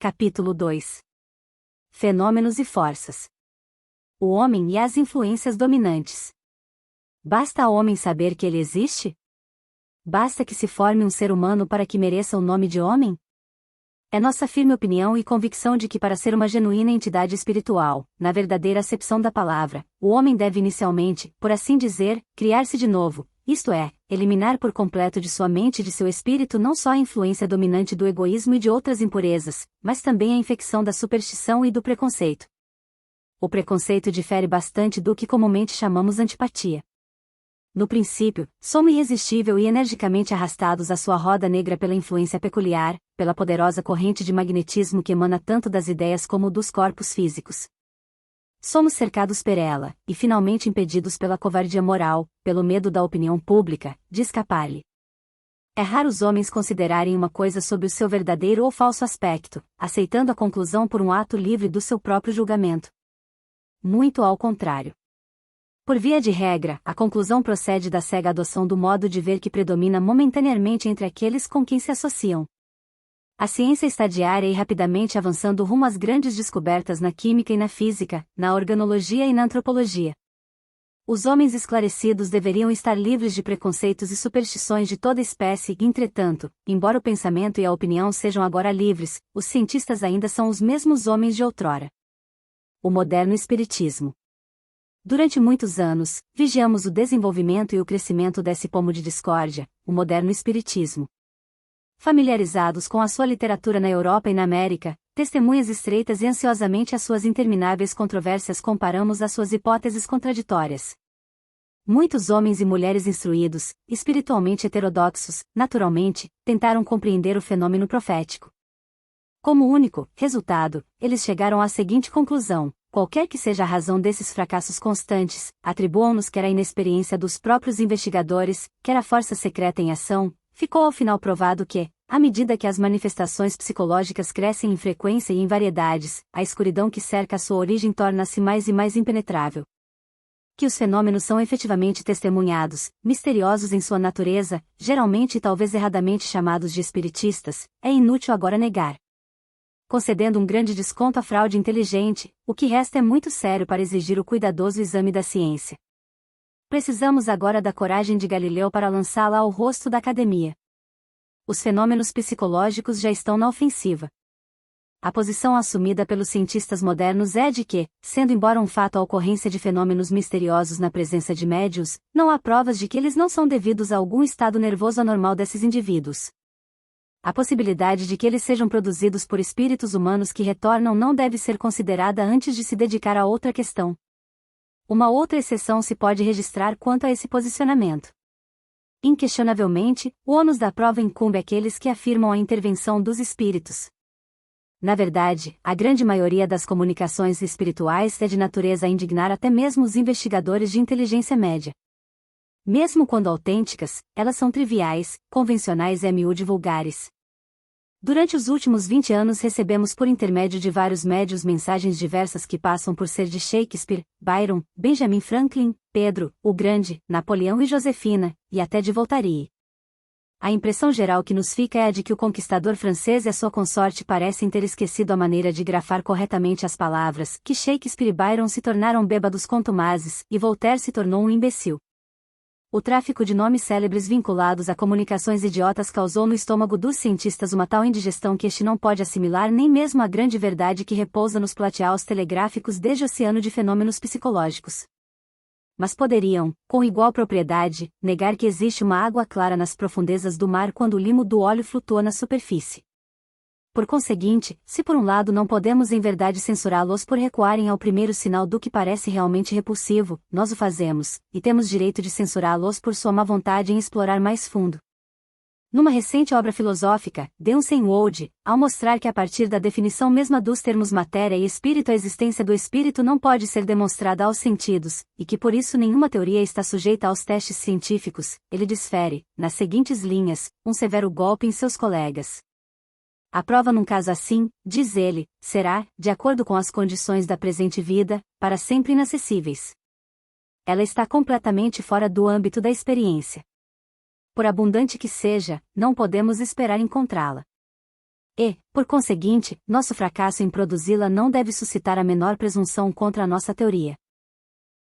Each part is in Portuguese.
Capítulo 2. Fenômenos e forças. O homem e as influências dominantes. Basta ao homem saber que ele existe? Basta que se forme um ser humano para que mereça o nome de homem? É nossa firme opinião e convicção de que para ser uma genuína entidade espiritual, na verdadeira acepção da palavra, o homem deve inicialmente, por assim dizer, criar-se de novo, isto é, eliminar por completo de sua mente e de seu espírito não só a influência dominante do egoísmo e de outras impurezas, mas também a infecção da superstição e do preconceito. O preconceito difere bastante do que comumente chamamos antipatia. No princípio, somos irresistível e energicamente arrastados à sua roda negra pela influência peculiar, pela poderosa corrente de magnetismo que emana tanto das ideias como dos corpos físicos. Somos cercados por ela, e finalmente impedidos pela covardia moral, pelo medo da opinião pública, de escapar-lhe. É raro os homens considerarem uma coisa sob o seu verdadeiro ou falso aspecto, aceitando a conclusão por um ato livre do seu próprio julgamento. Muito ao contrário. Por via de regra, a conclusão procede da cega adoção do modo de ver que predomina momentaneamente entre aqueles com quem se associam. A ciência está diária e rapidamente avançando rumo às grandes descobertas na química e na física, na organologia e na antropologia. Os homens esclarecidos deveriam estar livres de preconceitos e superstições de toda espécie e, entretanto, embora o pensamento e a opinião sejam agora livres, os cientistas ainda são os mesmos homens de outrora. O moderno espiritismo. Durante muitos anos, vigiamos o desenvolvimento e o crescimento desse pomo de discórdia, o moderno espiritismo. Familiarizados com a sua literatura na Europa e na América, testemunhas estreitas e ansiosamente as suas intermináveis controvérsias comparamos às suas hipóteses contraditórias. Muitos homens e mulheres instruídos, espiritualmente heterodoxos, naturalmente, tentaram compreender o fenômeno profético. Como único resultado, eles chegaram à seguinte conclusão: qualquer que seja a razão desses fracassos constantes, atribuam-nos quer a inexperiência dos próprios investigadores, quer a força secreta em ação. Ficou ao final provado que, à medida que as manifestações psicológicas crescem em frequência e em variedades, a escuridão que cerca a sua origem torna-se mais e mais impenetrável. Que os fenômenos são efetivamente testemunhados, misteriosos em sua natureza, geralmente e talvez erradamente chamados de espiritistas, é inútil agora negar. Concedendo um grande desconto à fraude inteligente, o que resta é muito sério para exigir o cuidadoso exame da ciência. Precisamos agora da coragem de Galileu para lançá-la ao rosto da academia. Os fenômenos psicológicos já estão na ofensiva. A posição assumida pelos cientistas modernos é de que, sendo embora um fato a ocorrência de fenômenos misteriosos na presença de médiuns, não há provas de que eles não são devidos a algum estado nervoso anormal desses indivíduos. A possibilidade de que eles sejam produzidos por espíritos humanos que retornam não deve ser considerada antes de se dedicar a outra questão. Uma outra exceção se pode registrar quanto a esse posicionamento. Inquestionavelmente, o ônus da prova incumbe àqueles que afirmam a intervenção dos espíritos. Na verdade, a grande maioria das comunicações espirituais é de natureza a indignar até mesmo os investigadores de inteligência média. Mesmo quando autênticas, elas são triviais, convencionais e a miúde vulgares. Durante os últimos 20 anos recebemos por intermédio de vários médiuns mensagens diversas que passam por ser de Shakespeare, Byron, Benjamin Franklin, Pedro, o Grande, Napoleão e Josefina, e até de Voltaire. A impressão geral que nos fica é a de que o conquistador francês e a sua consorte parecem ter esquecido a maneira de grafar corretamente as palavras, que Shakespeare e Byron se tornaram bêbados contumazes, e Voltaire se tornou um imbecil. O tráfico de nomes célebres vinculados a comunicações idiotas causou no estômago dos cientistas uma tal indigestão que este não pode assimilar nem mesmo a grande verdade que repousa nos plateaus telegráficos desde o oceano de fenômenos psicológicos. Mas poderiam, com igual propriedade, negar que existe uma água clara nas profundezas do mar quando o limo do óleo flutua na superfície. Por conseguinte, se por um lado não podemos em verdade censurá-los por recuarem ao primeiro sinal do que parece realmente repulsivo, nós o fazemos, e temos direito de censurá-los por sua má vontade em explorar mais fundo. Numa recente obra filosófica, Deusenwald, ao mostrar que a partir da definição mesma dos termos matéria e espírito a existência do espírito não pode ser demonstrada aos sentidos, e que por isso nenhuma teoria está sujeita aos testes científicos, ele desfere, nas seguintes linhas, um severo golpe em seus colegas. A prova num caso assim, diz ele, será, de acordo com as condições da presente vida, para sempre inacessíveis. Ela está completamente fora do âmbito da experiência. Por abundante que seja, não podemos esperar encontrá-la. E, por conseguinte, nosso fracasso em produzi-la não deve suscitar a menor presunção contra a nossa teoria.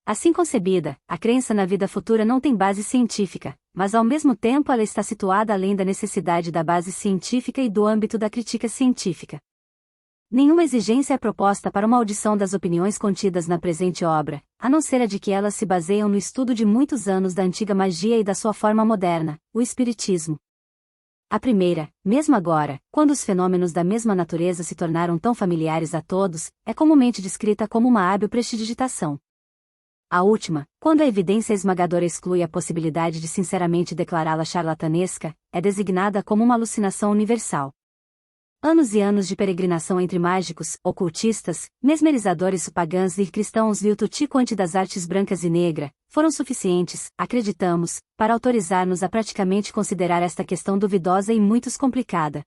Assim concebida, a crença na vida futura não tem base científica, mas ao mesmo tempo ela está situada além da necessidade da base científica e do âmbito da crítica científica. Nenhuma exigência é proposta para uma audição das opiniões contidas na presente obra, a não ser a de que elas se baseiam no estudo de muitos anos da antiga magia e da sua forma moderna, o espiritismo. A primeira, mesmo agora, quando os fenômenos da mesma natureza se tornaram tão familiares a todos, é comumente descrita como uma hábil prestidigitação. A última, quando a evidência esmagadora exclui a possibilidade de sinceramente declará-la charlatanesca, é designada como uma alucinação universal. Anos e anos de peregrinação entre mágicos, ocultistas, mesmerizadores pagãs e cristãos e o tutti quanti das artes brancas e negra, foram suficientes, acreditamos, para autorizar-nos a praticamente considerar esta questão duvidosa e muito complicada.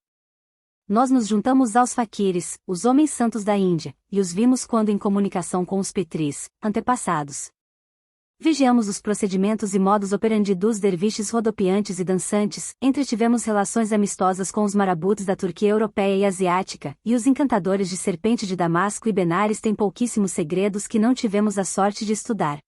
Nós nos juntamos aos faquires, os homens santos da Índia, e os vimos quando em comunicação com os petris, antepassados. Vigiamos os procedimentos e modus operandi dos derviches rodopiantes e dançantes, entretivemos relações amistosas com os marabutes da Turquia europeia e asiática, e os encantadores de Serpente de Damasco e Benares têm pouquíssimos segredos que não tivemos a sorte de estudar.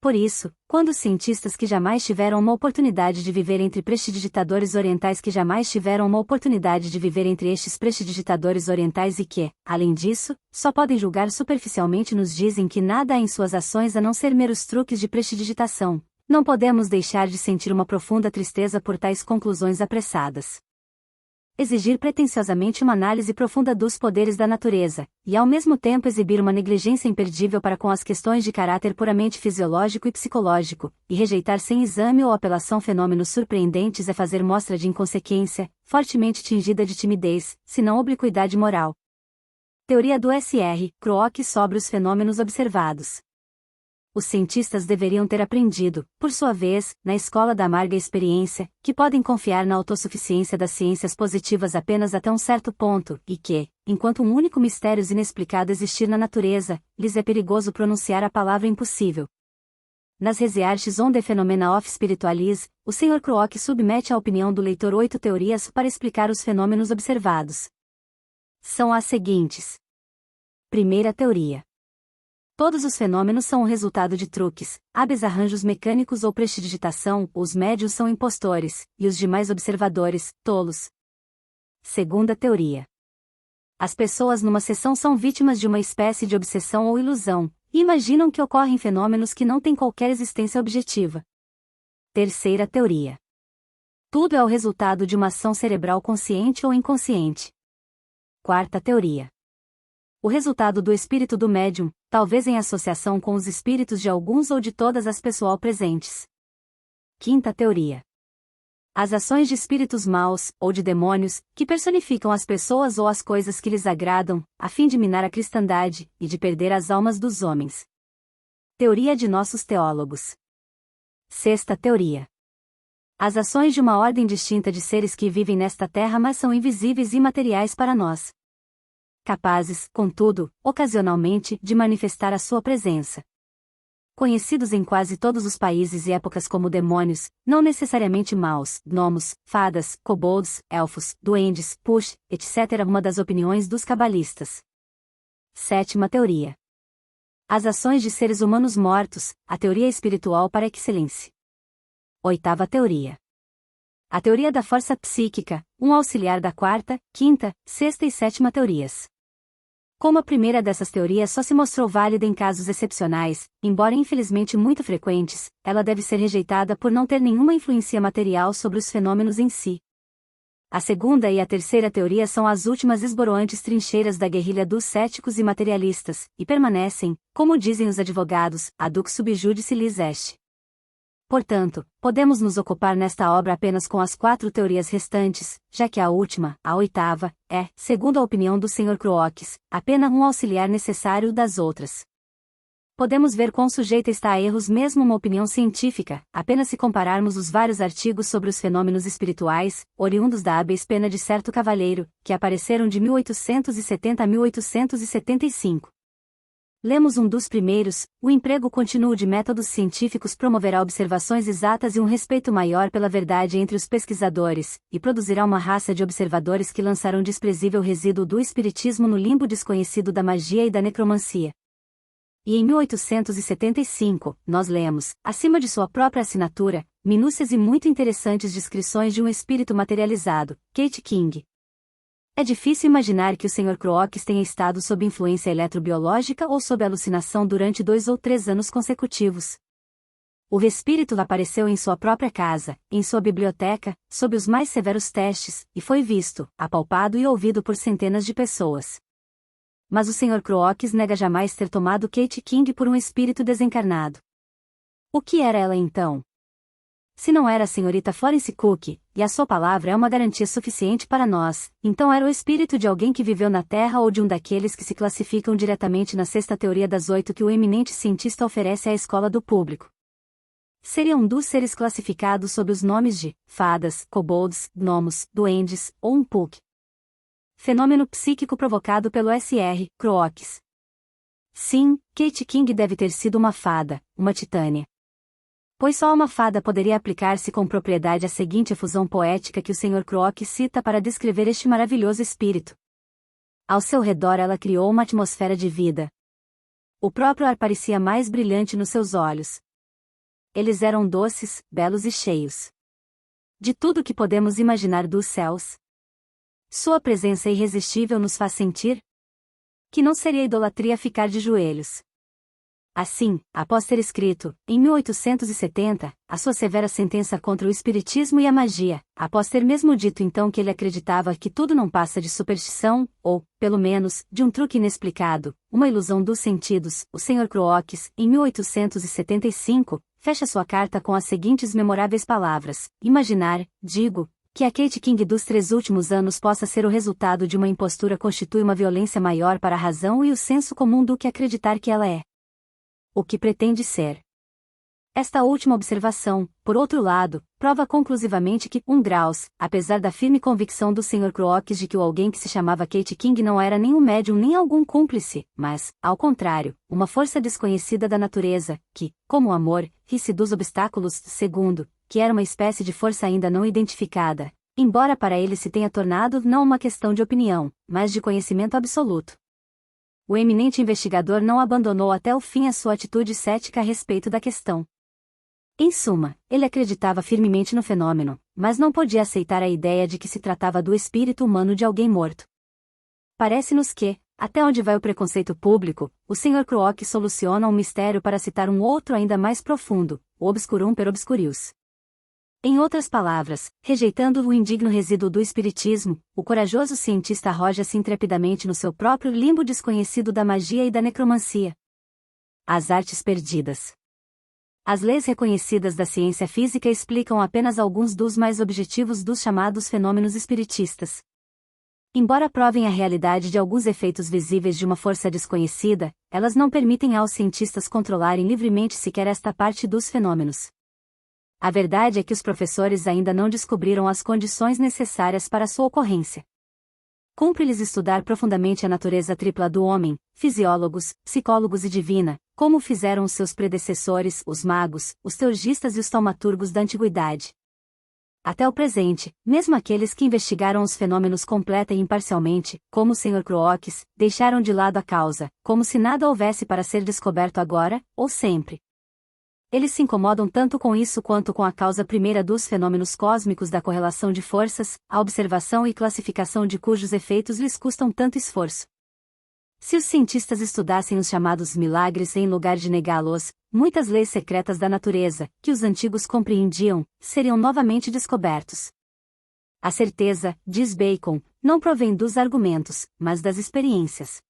Por isso, quando os cientistas que jamais tiveram uma oportunidade de viver entre prestidigitadores orientais que jamais tiveram uma oportunidade de viver entre estes prestidigitadores orientais e que, além disso, só podem julgar superficialmente nos dizem que nada há em suas ações a não ser meros truques de prestidigitação, não podemos deixar de sentir uma profunda tristeza por tais conclusões apressadas. Exigir pretensiosamente uma análise profunda dos poderes da natureza, e ao mesmo tempo exibir uma negligência imperdível para com as questões de caráter puramente fisiológico e psicológico, e rejeitar sem exame ou apelação fenômenos surpreendentes é fazer mostra de inconsequência, fortemente tingida de timidez, se não obliquidade moral. Teoria do S.R. Krook sobre os fenômenos observados. Os cientistas deveriam ter aprendido, por sua vez, na escola da amarga experiência, que podem confiar na autossuficiência das ciências positivas apenas até um certo ponto, e que, enquanto um único mistério inexplicado existir na natureza, lhes é perigoso pronunciar a palavra impossível. Nas Researches on the Phenomena of Spiritualities, o Sr. Krook submete à opinião do leitor 8 teorias para explicar os fenômenos observados. São as seguintes. Primeira teoria. Todos os fenômenos são o resultado de truques, hábeis arranjos mecânicos ou prestidigitação, os médiuns são impostores, e os demais observadores, tolos. Segunda teoria. As pessoas numa sessão são vítimas de uma espécie de obsessão ou ilusão, e imaginam que ocorrem fenômenos que não têm qualquer existência objetiva. Terceira teoria. Tudo é o resultado de uma ação cerebral consciente ou inconsciente. Quarta teoria. O resultado do espírito do médium, talvez em associação com os espíritos de alguns ou de todas as pessoas presentes. Quinta teoria. As ações de espíritos maus, ou de demônios, que personificam as pessoas ou as coisas que lhes agradam, a fim de minar a cristandade, e de perder as almas dos homens. Teoria de nossos teólogos. Sexta teoria. As ações de uma ordem distinta de seres que vivem nesta terra mas são invisíveis e imateriais para nós. Capazes, contudo, ocasionalmente, de manifestar a sua presença. Conhecidos em quase todos os países e épocas como demônios, não necessariamente maus, gnomos, fadas, kobolds, elfos, duendes, push, etc. Uma das opiniões dos cabalistas. Sétima teoria. As ações de seres humanos mortos, a teoria espiritual par excellence. Oitava teoria. A teoria da força psíquica, um auxiliar da quarta, quinta, sexta e sétima teorias. Como a primeira dessas teorias só se mostrou válida em casos excepcionais, embora infelizmente muito frequentes, ela deve ser rejeitada por não ter nenhuma influência material sobre os fenômenos em si. A segunda e a terceira teoria são as últimas esboroantes trincheiras da guerrilha dos céticos e materialistas, e permanecem, como dizem os advogados, ad sub judice lis est. Portanto, podemos nos ocupar nesta obra apenas com as 4 teorias restantes, já que a última, a oitava, é, segundo a opinião do Sr. Krook, apenas um auxiliar necessário das outras. Podemos ver quão sujeita está a erros mesmo uma opinião científica, apenas se compararmos os vários artigos sobre os fenômenos espirituais, oriundos da habeas pena de certo cavalheiro, que apareceram de 1870 a 1875. Lemos um dos primeiros: o emprego contínuo de métodos científicos promoverá observações exatas e um respeito maior pela verdade entre os pesquisadores, e produzirá uma raça de observadores que lançarão desprezível resíduo do espiritismo no limbo desconhecido da magia e da necromancia. E em 1875, nós lemos, acima de sua própria assinatura, minúcias e muito interessantes descrições de um espírito materializado, Kate King. É difícil imaginar que o Sr. Crookes tenha estado sob influência eletrobiológica ou sob alucinação durante 2 ou 3 anos consecutivos. O espírito apareceu em sua própria casa, em sua biblioteca, sob os mais severos testes, e foi visto, apalpado e ouvido por centenas de pessoas. Mas o Sr. Crookes nega jamais ter tomado Kate King por um espírito desencarnado. O que era ela então? Se não era a senhorita Florence Cook, e a sua palavra é uma garantia suficiente para nós, então era o espírito de alguém que viveu na Terra ou de um daqueles que se classificam diretamente na sexta teoria das 8 que o eminente cientista oferece à escola do público. Seria um dos seres classificados sob os nomes de fadas, kobolds, gnomos, duendes, ou um puck. Fenômeno psíquico provocado pelo Sr. Crookes. Sim, Kate King deve ter sido uma fada, uma titânia. Pois só uma fada poderia aplicar-se com propriedade à seguinte efusão poética que o Sr. Crookes cita para descrever este maravilhoso espírito. Ao seu redor ela criou uma atmosfera de vida. O próprio ar parecia mais brilhante nos seus olhos. Eles eram doces, belos e cheios de tudo que podemos imaginar dos céus. Sua presença irresistível nos faz sentir que não seria idolatria ficar de joelhos. Assim, após ter escrito, em 1870, a sua severa sentença contra o espiritismo e a magia, após ter mesmo dito então que ele acreditava que tudo não passa de superstição, ou, pelo menos, de um truque inexplicado, uma ilusão dos sentidos, o Sr. Crookes, em 1875, fecha sua carta com as seguintes memoráveis palavras: imaginar, digo, que a Kate King dos 3 últimos anos possa ser o resultado de uma impostura constitui uma violência maior para a razão e o senso comum do que acreditar que ela é o que pretende ser. Esta última observação, por outro lado, prova conclusivamente que 1 graus, apesar da firme convicção do Sr. Crookes de que o alguém que se chamava Kate King não era nem um médium nem algum cúmplice, mas, ao contrário, uma força desconhecida da natureza, que, como o amor, ri-se dos obstáculos, segundo, que era uma espécie de força ainda não identificada, embora para ele se tenha tornado não uma questão de opinião, mas de conhecimento absoluto. O eminente investigador não abandonou até o fim a sua atitude cética a respeito da questão. Em suma, ele acreditava firmemente no fenômeno, mas não podia aceitar a ideia de que se tratava do espírito humano de alguém morto. Parece-nos que, até onde vai o preconceito público, o Sr. Crookes soluciona um mistério para citar um outro ainda mais profundo, o obscurum per obscurius. Em outras palavras, rejeitando o indigno resíduo do espiritismo, o corajoso cientista arroja-se intrepidamente no seu próprio limbo desconhecido da magia e da necromancia. As artes perdidas. As leis reconhecidas da ciência física explicam apenas alguns dos mais objetivos dos chamados fenômenos espiritistas. Embora provem a realidade de alguns efeitos visíveis de uma força desconhecida, elas não permitem aos cientistas controlarem livremente sequer esta parte dos fenômenos. A verdade é que os professores ainda não descobriram as condições necessárias para sua ocorrência. Cumpre-lhes estudar profundamente a natureza tripla do homem, fisiólogos, psicólogos e divina, como fizeram os seus predecessores, os magos, os teurgistas e os taumaturgos da antiguidade. Até o presente, mesmo aqueles que investigaram os fenômenos completa e imparcialmente, como o Sr. Crookes, deixaram de lado a causa, como se nada houvesse para ser descoberto agora, ou sempre. Eles se incomodam tanto com isso quanto com a causa primeira dos fenômenos cósmicos da correlação de forças, a observação e classificação de cujos efeitos lhes custam tanto esforço. Se os cientistas estudassem os chamados milagres em lugar de negá-los, muitas leis secretas da natureza, que os antigos compreendiam, seriam novamente descobertos. A certeza, diz Bacon, não provém dos argumentos, mas das experiências.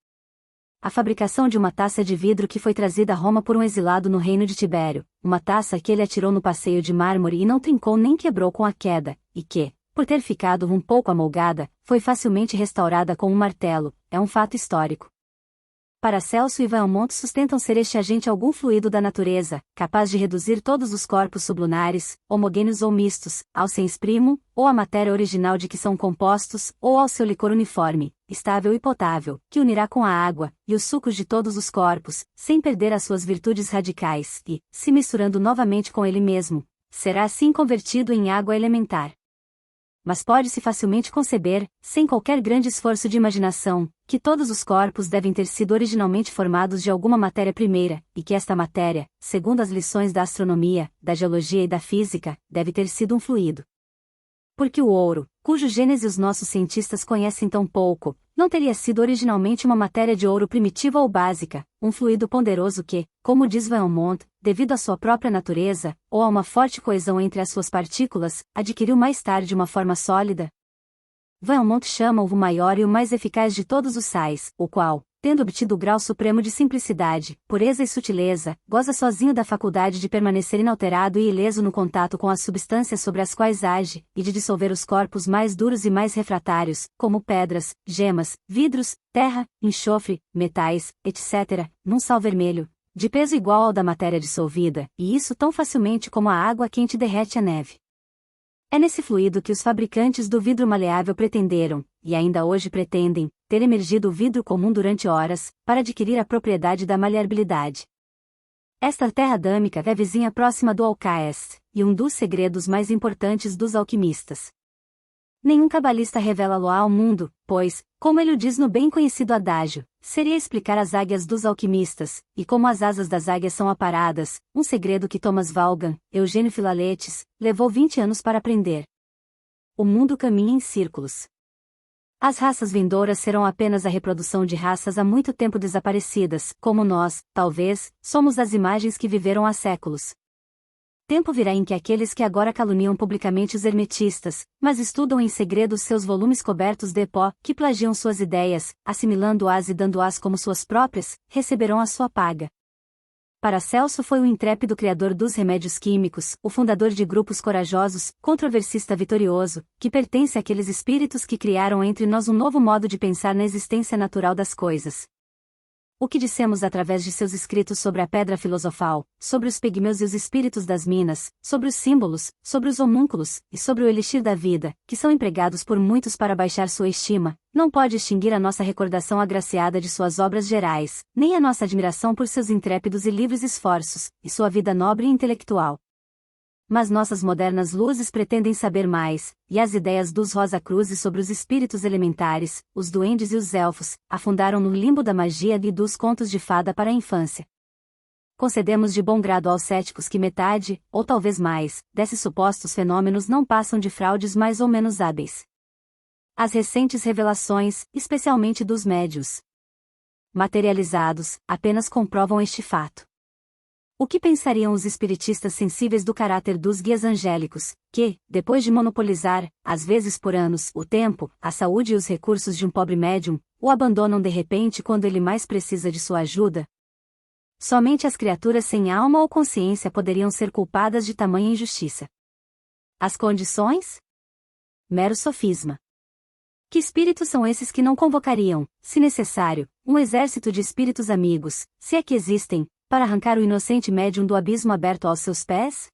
A fabricação de uma taça de vidro que foi trazida a Roma por um exilado no reino de Tibério, uma taça que ele atirou no passeio de mármore e não trincou nem quebrou com a queda, e que, por ter ficado um pouco amolgada, foi facilmente restaurada com um martelo, é um fato histórico. Paracelso e Valmont sustentam ser este agente algum fluido da natureza, capaz de reduzir todos os corpos sublunares, homogêneos ou mistos, ao sens primo, ou à matéria original de que são compostos, ou ao seu licor uniforme, estável e potável, que unirá com a água, e os sucos de todos os corpos, sem perder as suas virtudes radicais, e, se misturando novamente com ele mesmo, será assim convertido em água elementar. Mas pode-se facilmente conceber, sem qualquer grande esforço de imaginação, que todos os corpos devem ter sido originalmente formados de alguma matéria primeira, e que esta matéria, segundo as lições da astronomia, da geologia e da física, deve ter sido um fluido. Porque o ouro, cujo gênese os nossos cientistas conhecem tão pouco, não teria sido originalmente uma matéria de ouro primitiva ou básica, um fluido ponderoso que, como diz Valmont, devido à sua própria natureza, ou a uma forte coesão entre as suas partículas, adquiriu mais tarde uma forma sólida? Valmont chama-o o maior e o mais eficaz de todos os sais, o qual, tendo obtido o grau supremo de simplicidade, pureza e sutileza, goza sozinho da faculdade de permanecer inalterado e ileso no contato com as substâncias sobre as quais age, e de dissolver os corpos mais duros e mais refratários, como pedras, gemas, vidros, terra, enxofre, metais, etc., num sal vermelho, de peso igual ao da matéria dissolvida, e isso tão facilmente como a água quente derrete a neve. É nesse fluido que os fabricantes do vidro maleável pretenderam, e ainda hoje pretendem, ter emergido o vidro comum durante horas, para adquirir a propriedade da maleabilidade. Esta terra adâmica é vizinha próxima do Alcaeste, e um dos segredos mais importantes dos alquimistas. Nenhum cabalista revela-lo ao mundo, pois, como ele o diz no bem conhecido adágio, seria explicar as águias dos alquimistas, e como as asas das águias são aparadas, um segredo que Thomas Vaughan, Eugênio Filaletes, levou 20 anos para aprender. O mundo caminha em círculos. As raças vindouras serão apenas a reprodução de raças há muito tempo desaparecidas, como nós, talvez, somos as imagens que viveram há séculos. Tempo virá em que aqueles que agora caluniam publicamente os hermetistas, mas estudam em segredo seus volumes cobertos de pó, que plagiam suas ideias, assimilando-as e dando-as como suas próprias, receberão a sua paga. Paracelso foi o intrépido criador dos remédios químicos, o fundador de grupos corajosos, controversista vitorioso, que pertence àqueles espíritos que criaram entre nós um novo modo de pensar na existência natural das coisas. O que dissemos através de seus escritos sobre a pedra filosofal, sobre os pigmeus e os espíritos das minas, sobre os símbolos, sobre os homúnculos, e sobre o elixir da vida, que são empregados por muitos para baixar sua estima, não pode extinguir a nossa recordação agraciada de suas obras gerais, nem a nossa admiração por seus intrépidos e livres esforços, e sua vida nobre e intelectual. Mas nossas modernas luzes pretendem saber mais, e as ideias dos Rosa-Cruzes sobre os espíritos elementares, os duendes e os elfos, afundaram no limbo da magia e dos contos de fada para a infância. Concedemos de bom grado aos céticos que metade, ou talvez mais, desses supostos fenômenos não passam de fraudes mais ou menos hábeis. As recentes revelações, especialmente dos médiuns materializados, apenas comprovam este fato. O que pensariam os espiritistas sensíveis do caráter dos guias angélicos, que, depois de monopolizar, às vezes por anos, o tempo, a saúde e os recursos de um pobre médium, o abandonam de repente quando ele mais precisa de sua ajuda? Somente as criaturas sem alma ou consciência poderiam ser culpadas de tamanha injustiça. As condições? Mero sofisma. Que espíritos são esses que não convocariam, se necessário, um exército de espíritos amigos, se é que existem, para arrancar o inocente médium do abismo aberto aos seus pés?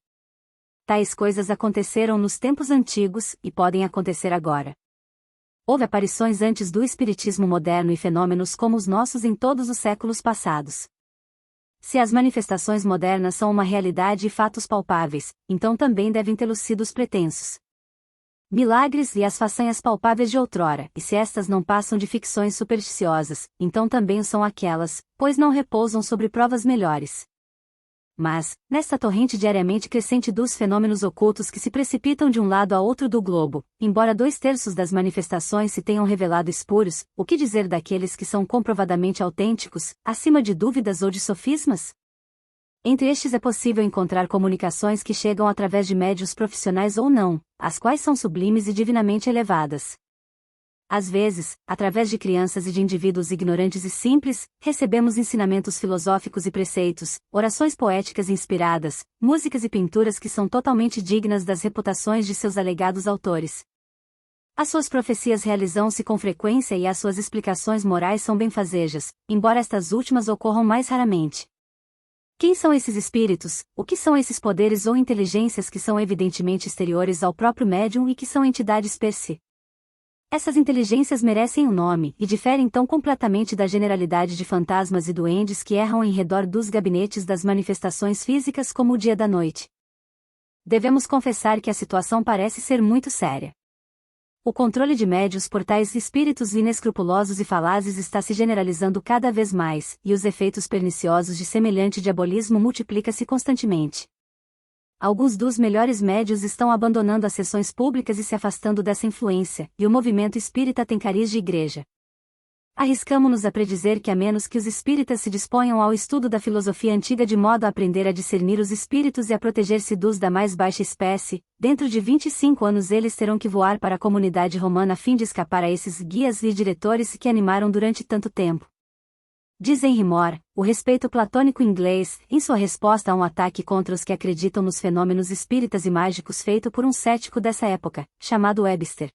Tais coisas aconteceram nos tempos antigos, e podem acontecer agora. Houve aparições antes do espiritismo moderno e fenômenos como os nossos em todos os séculos passados. Se as manifestações modernas são uma realidade e fatos palpáveis, então também devem tê-los sido os pretensos milagres e as façanhas palpáveis de outrora, e se estas não passam de ficções supersticiosas, então também o são aquelas, pois não repousam sobre provas melhores. Mas, nesta torrente diariamente crescente dos fenômenos ocultos que se precipitam de um lado a outro do globo, embora 2/3 das manifestações se tenham revelado espúrios, o que dizer daqueles que são comprovadamente autênticos, acima de dúvidas ou de sofismas? Entre estes é possível encontrar comunicações que chegam através de médiuns profissionais ou não, as quais são sublimes e divinamente elevadas. Às vezes, através de crianças e de indivíduos ignorantes e simples, recebemos ensinamentos filosóficos e preceitos, orações poéticas inspiradas, músicas e pinturas que são totalmente dignas das reputações de seus alegados autores. As suas profecias realizam-se com frequência e as suas explicações morais são benfazejas, embora estas últimas ocorram mais raramente. Quem são esses espíritos? O que são esses poderes ou inteligências que são evidentemente exteriores ao próprio médium e que são entidades per se? Essas inteligências merecem um nome e diferem tão completamente da generalidade de fantasmas e duendes que erram em redor dos gabinetes das manifestações físicas como o dia da noite. Devemos confessar que a situação parece ser muito séria. O controle de médios por tais espíritos inescrupulosos e falazes está se generalizando cada vez mais, e os efeitos perniciosos de semelhante diabolismo multiplicam-se constantemente. Alguns dos melhores médios estão abandonando as sessões públicas e se afastando dessa influência, e o movimento espírita tem cariz de igreja. Arriscamo-nos a predizer que a menos que os espíritas se disponham ao estudo da filosofia antiga de modo a aprender a discernir os espíritos e a proteger-se dos da mais baixa espécie, dentro de 25 anos eles terão que voar para a comunidade romana a fim de escapar a esses guias e diretores que animaram durante tanto tempo. Diz Henry Moore, o respeito platônico inglês, em sua resposta a um ataque contra os que acreditam nos fenômenos espíritas e mágicos feito por um cético dessa época, chamado Webster.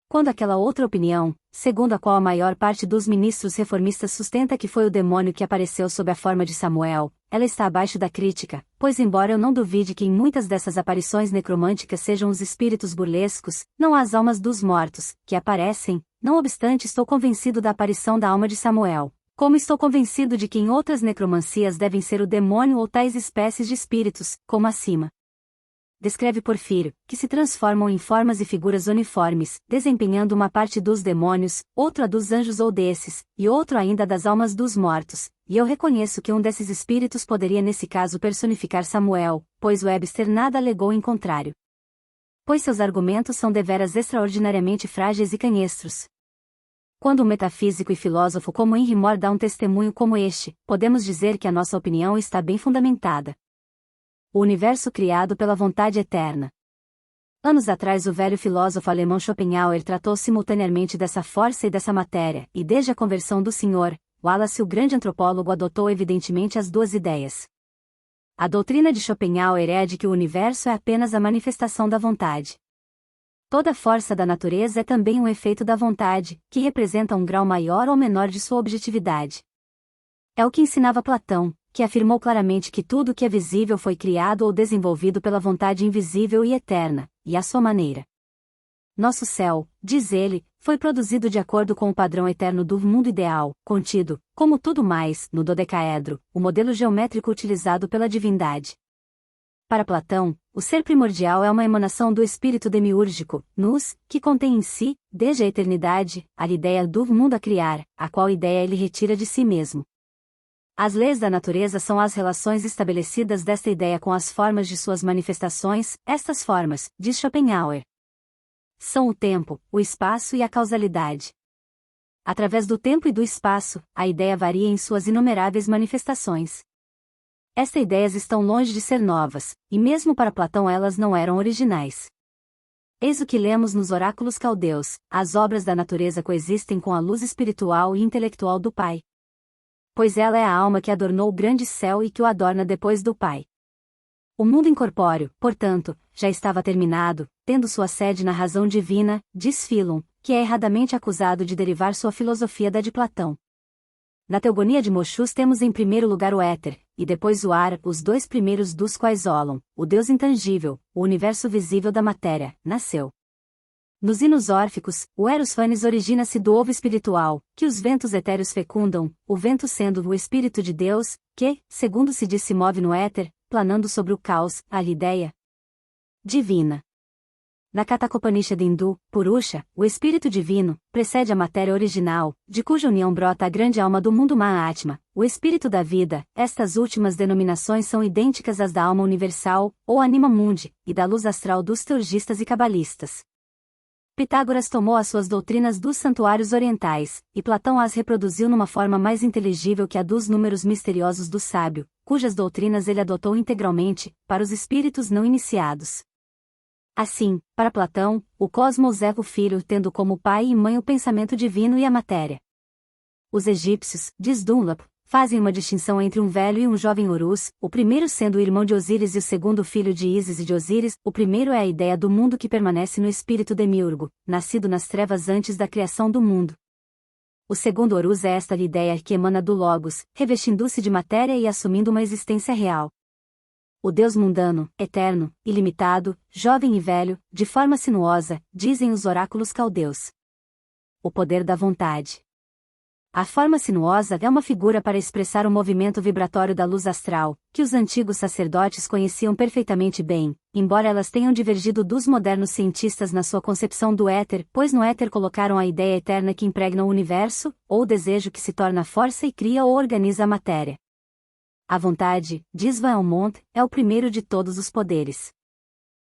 Quando aquela outra opinião, segundo a qual a maior parte dos ministros reformistas sustenta que foi o demônio que apareceu sob a forma de Samuel, ela está abaixo da crítica, pois embora eu não duvide que em muitas dessas aparições necromânticas sejam os espíritos burlescos, não há as almas dos mortos, que aparecem, não obstante estou convencido da aparição da alma de Samuel, como estou convencido de que em outras necromancias devem ser o demônio ou tais espécies de espíritos, como acima. Descreve Porfírio, que se transformam em formas e figuras uniformes, desempenhando uma parte dos demônios, outro a dos anjos ou desses, e outro ainda das almas dos mortos, e eu reconheço que um desses espíritos poderia nesse caso personificar Samuel, pois Webster nada alegou em contrário. Pois seus argumentos são deveras extraordinariamente frágeis e canhestros. Quando um metafísico e filósofo como Henry Moore dá um testemunho como este, podemos dizer que a nossa opinião está bem fundamentada. O universo criado pela vontade eterna. Anos atrás o velho filósofo alemão Schopenhauer tratou simultaneamente dessa força e dessa matéria, e desde a conversão do Sr. Wallace o grande antropólogo adotou evidentemente as duas ideias. A doutrina de Schopenhauer é a de que o universo é apenas a manifestação da vontade. Toda força da natureza é também um efeito da vontade, que representa um grau maior ou menor de sua objetividade. É o que ensinava Platão, que afirmou claramente que tudo que é visível foi criado ou desenvolvido pela vontade invisível e eterna, e à sua maneira. Nosso céu, diz ele, foi produzido de acordo com o padrão eterno do mundo ideal, contido, como tudo mais, no dodecaedro, o modelo geométrico utilizado pela divindade. Para Platão, o ser primordial é uma emanação do espírito demiúrgico, nous, que contém em si, desde a eternidade, a ideia do mundo a criar, a qual ideia ele retira de si mesmo. As leis da natureza são as relações estabelecidas desta ideia com as formas de suas manifestações, estas formas, diz Schopenhauer, são o tempo, o espaço e a causalidade. Através do tempo e do espaço, a ideia varia em suas inumeráveis manifestações. Estas ideias estão longe de ser novas, e mesmo para Platão elas não eram originais. Eis o que lemos nos oráculos caldeus: as obras da natureza coexistem com a luz espiritual e intelectual do Pai. Pois ela é a alma que adornou o grande céu e que o adorna depois do Pai. O mundo incorpóreo, portanto, já estava terminado, tendo sua sede na razão divina, diz Philon, que é erradamente acusado de derivar sua filosofia da de Platão. Na teogonia de Moschus temos em primeiro lugar o éter, e depois o ar, os dois primeiros dos quais Olon, o Deus intangível, o universo visível da matéria, nasceu. Nos hinos órficos, o Eros Fanes origina-se do ovo espiritual, que os ventos etéreos fecundam, o vento sendo o Espírito de Deus, que, segundo se diz, se move no éter, planando sobre o caos, a ideia divina. Na Kathakopanishad hindu, Purusha, o Espírito Divino, precede a matéria original, de cuja união brota a grande alma do mundo Mahatma, o Espírito da Vida. Estas últimas denominações são idênticas às da alma universal, ou Anima Mundi, e da luz astral dos teurgistas e cabalistas. Pitágoras tomou as suas doutrinas dos santuários orientais, e Platão as reproduziu numa forma mais inteligível que a dos números misteriosos do sábio, cujas doutrinas ele adotou integralmente, para os espíritos não iniciados. Assim, para Platão, o cosmos é o filho tendo como pai e mãe o pensamento divino e a matéria. Os egípcios, diz Dunlop, fazem uma distinção entre um velho e um jovem Horus, o primeiro sendo o irmão de Osíris e o segundo filho de Ísis e de Osíris. O primeiro é a ideia do mundo que permanece no espírito demiurgo, nascido nas trevas antes da criação do mundo. O segundo Horus é esta ideia que emana do Logos, revestindo-se de matéria e assumindo uma existência real. O Deus mundano, eterno, ilimitado, jovem e velho, de forma sinuosa, dizem os oráculos caldeus. O poder da vontade. A forma sinuosa é uma figura para expressar o movimento vibratório da luz astral, que os antigos sacerdotes conheciam perfeitamente bem, embora elas tenham divergido dos modernos cientistas na sua concepção do éter, pois no éter colocaram a ideia eterna que impregna o universo, ou o desejo que se torna força e cria ou organiza a matéria. A vontade, diz Van Helmont, é o primeiro de todos os poderes.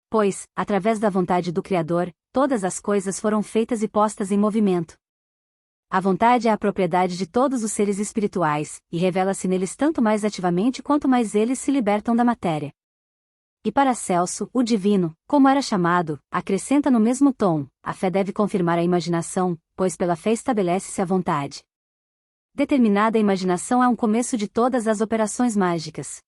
Pois, através da vontade do Criador, todas as coisas foram feitas e postas em movimento. A vontade é a propriedade de todos os seres espirituais, e revela-se neles tanto mais ativamente quanto mais eles se libertam da matéria. E Paracelso, o divino, como era chamado, acrescenta no mesmo tom: a fé deve confirmar a imaginação, pois pela fé estabelece-se a vontade. Determinada imaginação é um começo de todas as operações mágicas.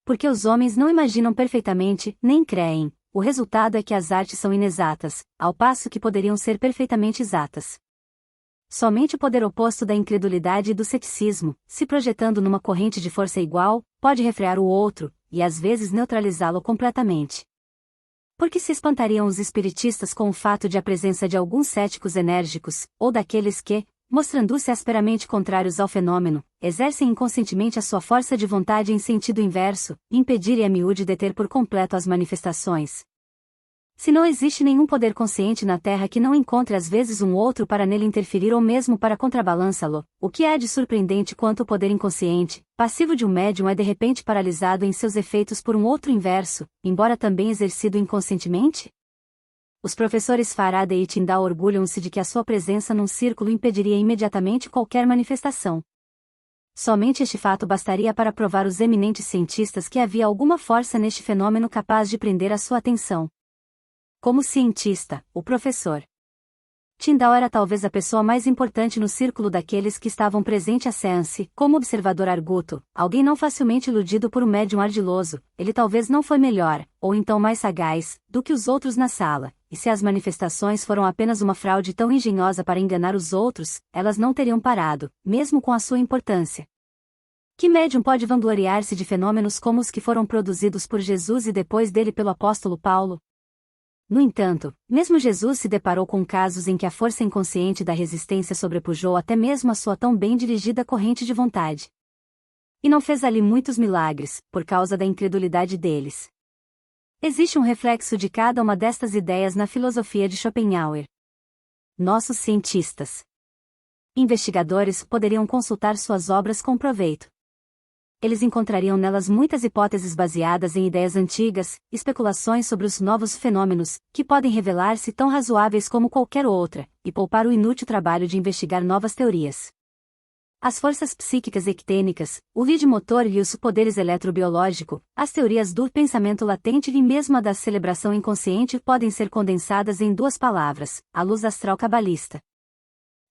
Porque os homens não imaginam perfeitamente, nem creem, o resultado é que as artes são inexatas, ao passo que poderiam ser perfeitamente exatas. Somente o poder oposto da incredulidade e do ceticismo, se projetando numa corrente de força igual, pode refrear o outro, e às vezes neutralizá-lo completamente. Porque se espantariam os espiritistas com o fato de a presença de alguns céticos enérgicos, ou daqueles que, mostrando-se asperamente contrários ao fenômeno, exercem inconscientemente a sua força de vontade em sentido inverso, impedir e a miúde deter por completo as manifestações? Se não existe nenhum poder consciente na Terra que não encontre às vezes um outro para nele interferir ou mesmo para contrabalançá-lo, o que há de surpreendente quanto o poder inconsciente, passivo de um médium é de repente paralisado em seus efeitos por um outro inverso, embora também exercido inconscientemente? Os professores Faraday e Tyndall orgulham-se de que a sua presença num círculo impediria imediatamente qualquer manifestação. Somente este fato bastaria para provar os eminentes cientistas que havia alguma força neste fenômeno capaz de prender a sua atenção. Como cientista, o professor Tyndall era talvez a pessoa mais importante no círculo daqueles que estavam presentes à séance. Como observador arguto, alguém não facilmente iludido por um médium ardiloso, ele talvez não foi melhor, ou então mais sagaz, do que os outros na sala, e se as manifestações foram apenas uma fraude tão engenhosa para enganar os outros, elas não teriam parado, mesmo com a sua importância. Que médium pode vangloriar-se de fenômenos como os que foram produzidos por Jesus e depois dele pelo apóstolo Paulo? No entanto, mesmo Jesus se deparou com casos em que a força inconsciente da resistência sobrepujou até mesmo a sua tão bem dirigida corrente de vontade. E não fez ali muitos milagres, por causa da incredulidade deles. Existe um reflexo de cada uma destas ideias na filosofia de Schopenhauer. Nossos cientistas, investigadores poderiam consultar suas obras com proveito. Eles encontrariam nelas muitas hipóteses baseadas em ideias antigas, especulações sobre os novos fenômenos, que podem revelar-se tão razoáveis como qualquer outra, e poupar o inútil trabalho de investigar novas teorias. As forças psíquicas ectênicas, o lead motor e os poderes eletrobiológico, as teorias do pensamento latente e mesmo a da celebração inconsciente podem ser condensadas em duas palavras: a luz astral cabalista.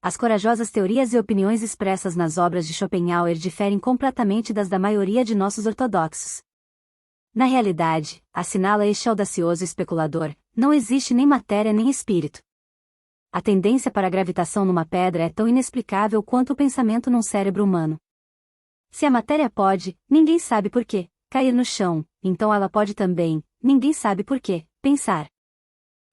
As corajosas teorias e opiniões expressas nas obras de Schopenhauer diferem completamente das da maioria de nossos ortodoxos. Na realidade, assinala este audacioso especulador, não existe nem matéria nem espírito. A tendência para a gravitação numa pedra é tão inexplicável quanto o pensamento num cérebro humano. Se a matéria pode, ninguém sabe por quê, cair no chão, então ela pode também, ninguém sabe por quê, pensar.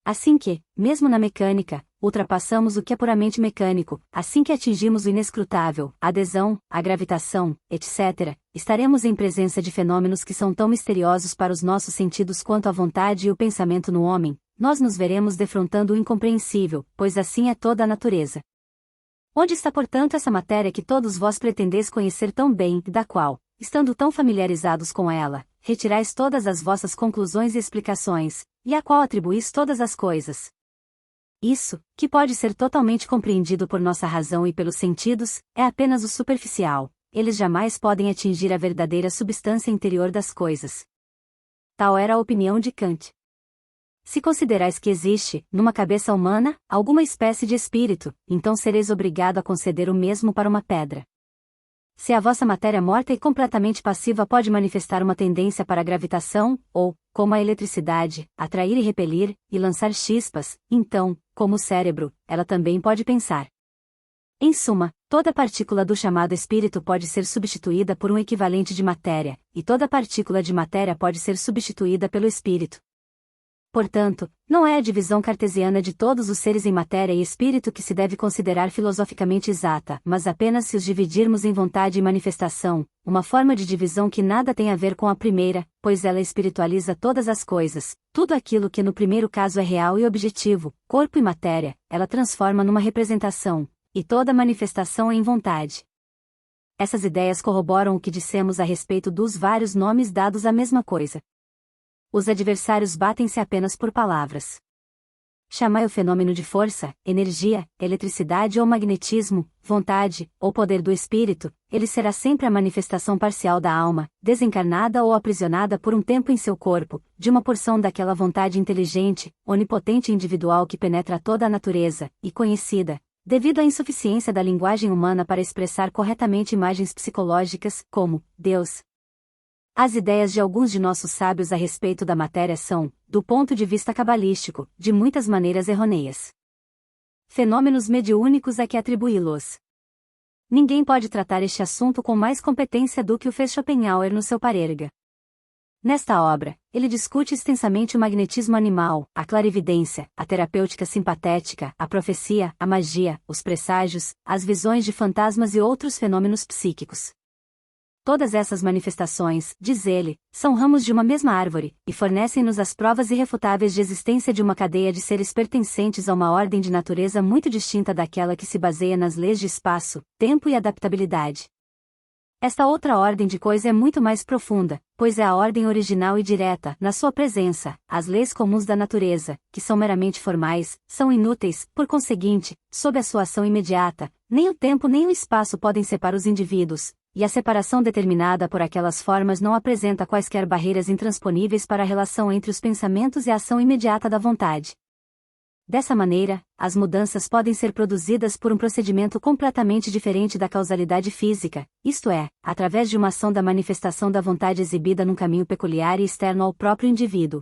Assim que, mesmo na mecânica, ultrapassamos o que é puramente mecânico, assim que atingimos o inescrutável, a adesão, a gravitação, etc., estaremos em presença de fenômenos que são tão misteriosos para os nossos sentidos quanto a vontade e o pensamento no homem, nós nos veremos defrontando o incompreensível, pois assim é toda a natureza. Onde está portanto essa matéria que todos vós pretendeis conhecer tão bem, da qual, estando tão familiarizados com ela, retirais todas as vossas conclusões e explicações, e à qual atribuís todas as coisas? Isso, que pode ser totalmente compreendido por nossa razão e pelos sentidos, é apenas o superficial, eles jamais podem atingir a verdadeira substância interior das coisas. Tal era a opinião de Kant. Se considerais que existe, numa cabeça humana, alguma espécie de espírito, então sereis obrigado a conceder o mesmo para uma pedra. Se a vossa matéria morta e completamente passiva pode manifestar uma tendência para a gravitação, ou, como a eletricidade, atrair e repelir, e lançar chispas, então, como o cérebro, ela também pode pensar. Em suma, toda partícula do chamado espírito pode ser substituída por um equivalente de matéria, e toda partícula de matéria pode ser substituída pelo espírito. Portanto, não é a divisão cartesiana de todos os seres em matéria e espírito que se deve considerar filosoficamente exata, mas apenas se os dividirmos em vontade e manifestação, uma forma de divisão que nada tem a ver com a primeira, pois ela espiritualiza todas as coisas, tudo aquilo que no primeiro caso é real e objetivo, corpo e matéria, ela transforma numa representação, e toda manifestação é em vontade. Essas ideias corroboram o que dissemos a respeito dos vários nomes dados à mesma coisa. Os adversários batem-se apenas por palavras. Chamai o fenômeno de força, energia, eletricidade ou magnetismo, vontade, ou poder do espírito, ele será sempre a manifestação parcial da alma, desencarnada ou aprisionada por um tempo em seu corpo, de uma porção daquela vontade inteligente, onipotente e individual que penetra toda a natureza, e conhecida, devido à insuficiência da linguagem humana para expressar corretamente imagens psicológicas, como Deus. As ideias de alguns de nossos sábios a respeito da matéria são, do ponto de vista cabalístico, de muitas maneiras errôneas. Fenômenos mediúnicos a que atribuí-los. Ninguém pode tratar este assunto com mais competência do que o fez Schopenhauer no seu Parerga. Nesta obra, ele discute extensamente o magnetismo animal, a clarividência, a terapêutica simpatética, a profecia, a magia, os presságios, as visões de fantasmas e outros fenômenos psíquicos. Todas essas manifestações, diz ele, são ramos de uma mesma árvore, e fornecem-nos as provas irrefutáveis de existência de uma cadeia de seres pertencentes a uma ordem de natureza muito distinta daquela que se baseia nas leis de espaço, tempo e adaptabilidade. Esta outra ordem de coisa é muito mais profunda, pois é a ordem original e direta, na sua presença. As leis comuns da natureza, que são meramente formais, são inúteis, por conseguinte, sob a sua ação imediata, nem o tempo nem o espaço podem separar os indivíduos, e a separação determinada por aquelas formas não apresenta quaisquer barreiras intransponíveis para a relação entre os pensamentos e a ação imediata da vontade. Dessa maneira, as mudanças podem ser produzidas por um procedimento completamente diferente da causalidade física, isto é, através de uma ação da manifestação da vontade exibida num caminho peculiar e externo ao próprio indivíduo.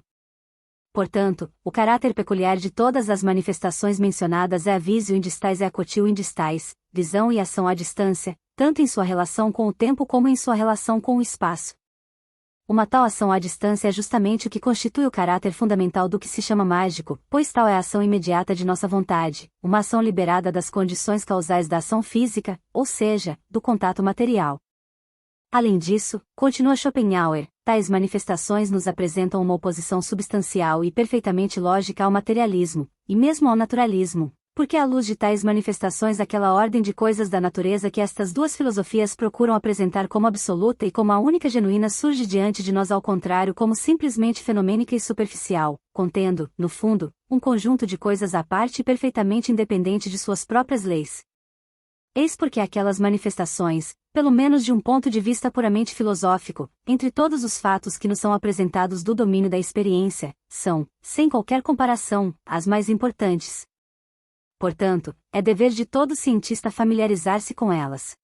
Portanto, o caráter peculiar de todas as manifestações mencionadas é a visio indistais e a cotio indistais, visão e ação à distância, tanto em sua relação com o tempo como em sua relação com o espaço. Uma tal ação à distância é justamente o que constitui o caráter fundamental do que se chama mágico, pois tal é a ação imediata de nossa vontade, uma ação liberada das condições causais da ação física, ou seja, do contato material. Além disso, continua Schopenhauer, tais manifestações nos apresentam uma oposição substancial e perfeitamente lógica ao materialismo, e mesmo ao naturalismo, porque à luz de tais manifestações aquela ordem de coisas da natureza que estas duas filosofias procuram apresentar como absoluta e como a única genuína surge diante de nós ao contrário como simplesmente fenomênica e superficial, contendo, no fundo, um conjunto de coisas à parte e perfeitamente independente de suas próprias leis. Eis porque aquelas manifestações, pelo menos de um ponto de vista puramente filosófico, entre todos os fatos que nos são apresentados do domínio da experiência, são, sem qualquer comparação, as mais importantes. Portanto, é dever de todo cientista familiarizar-se com elas.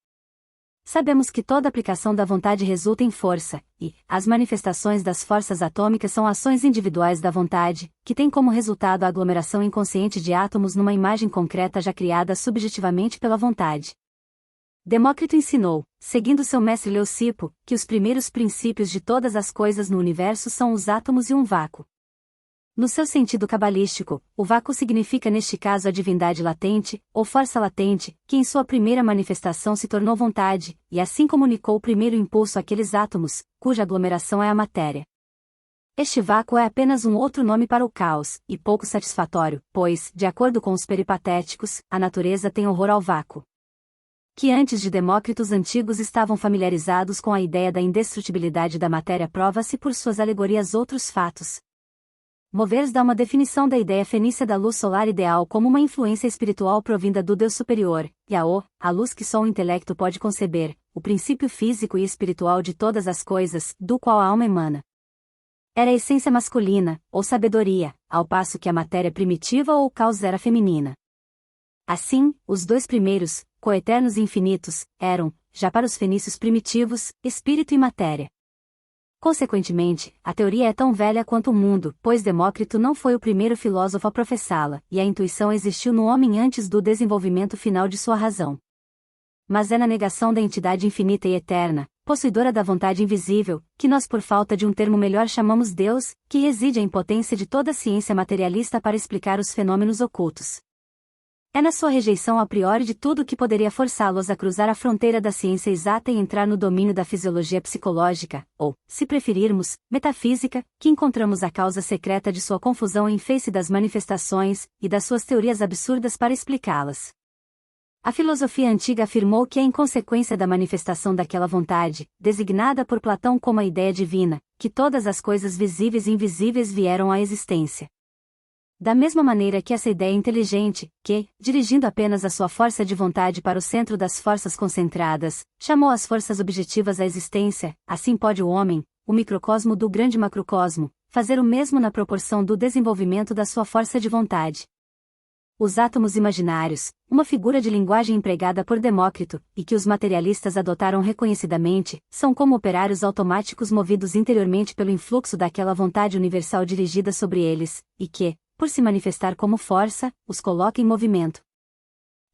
Sabemos que toda aplicação da vontade resulta em força, e as manifestações das forças atômicas são ações individuais da vontade, que têm como resultado a aglomeração inconsciente de átomos numa imagem concreta já criada subjetivamente pela vontade. Demócrito ensinou, seguindo seu mestre Leucipo, que os primeiros princípios de todas as coisas no universo são os átomos e um vácuo. No seu sentido cabalístico, o vácuo significa neste caso a divindade latente, ou força latente, que em sua primeira manifestação se tornou vontade, e assim comunicou o primeiro impulso àqueles átomos, cuja aglomeração é a matéria. Este vácuo é apenas um outro nome para o caos, e pouco satisfatório, pois, de acordo com os peripatéticos, a natureza tem horror ao vácuo. Que antes de Demócrito os antigos estavam familiarizados com a ideia da indestrutibilidade da matéria prova-se por suas alegorias outros fatos. Movers dá uma definição da ideia fenícia da luz solar ideal como uma influência espiritual provinda do Deus superior, e a luz que só o intelecto pode conceber, o princípio físico e espiritual de todas as coisas, do qual a alma emana. Era a essência masculina, ou sabedoria, ao passo que a matéria primitiva ou caos era feminina. Assim, os dois primeiros, coeternos e infinitos, eram, já para os fenícios primitivos, espírito e matéria. Consequentemente, a teoria é tão velha quanto o mundo, pois Demócrito não foi o primeiro filósofo a professá-la, e a intuição existiu no homem antes do desenvolvimento final de sua razão. Mas é na negação da entidade infinita e eterna, possuidora da vontade invisível, que nós por falta de um termo melhor chamamos Deus, que reside a impotência de toda a ciência materialista para explicar os fenômenos ocultos. É na sua rejeição a priori de tudo que poderia forçá-los a cruzar a fronteira da ciência exata e entrar no domínio da fisiologia psicológica, ou, se preferirmos, metafísica, que encontramos a causa secreta de sua confusão em face das manifestações, e das suas teorias absurdas para explicá-las. A filosofia antiga afirmou que é em consequência da manifestação daquela vontade, designada por Platão como a ideia divina, que todas as coisas visíveis e invisíveis vieram à existência. Da mesma maneira que essa ideia inteligente, que, dirigindo apenas a sua força de vontade para o centro das forças concentradas, chamou as forças objetivas à existência, assim pode o homem, o microcosmo do grande macrocosmo, fazer o mesmo na proporção do desenvolvimento da sua força de vontade. Os átomos imaginários, uma figura de linguagem empregada por Demócrito, e que os materialistas adotaram reconhecidamente, são como operários automáticos movidos interiormente pelo influxo daquela vontade universal dirigida sobre eles, e que, por se manifestar como força, os coloca em movimento.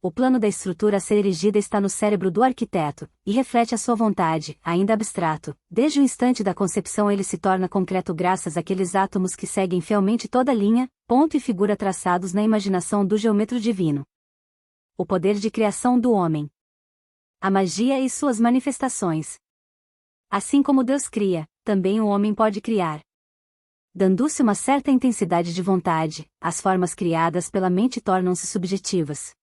O plano da estrutura a ser erigida está no cérebro do arquiteto, e reflete a sua vontade, ainda abstrato. Desde o instante da concepção ele se torna concreto graças àqueles átomos que seguem fielmente toda linha, ponto e figura traçados na imaginação do geômetro divino. O poder de criação do homem. A magia e suas manifestações. Assim como Deus cria, também o homem pode criar. Dando-se uma certa intensidade de vontade, as formas criadas pela mente tornam-se subjetivas.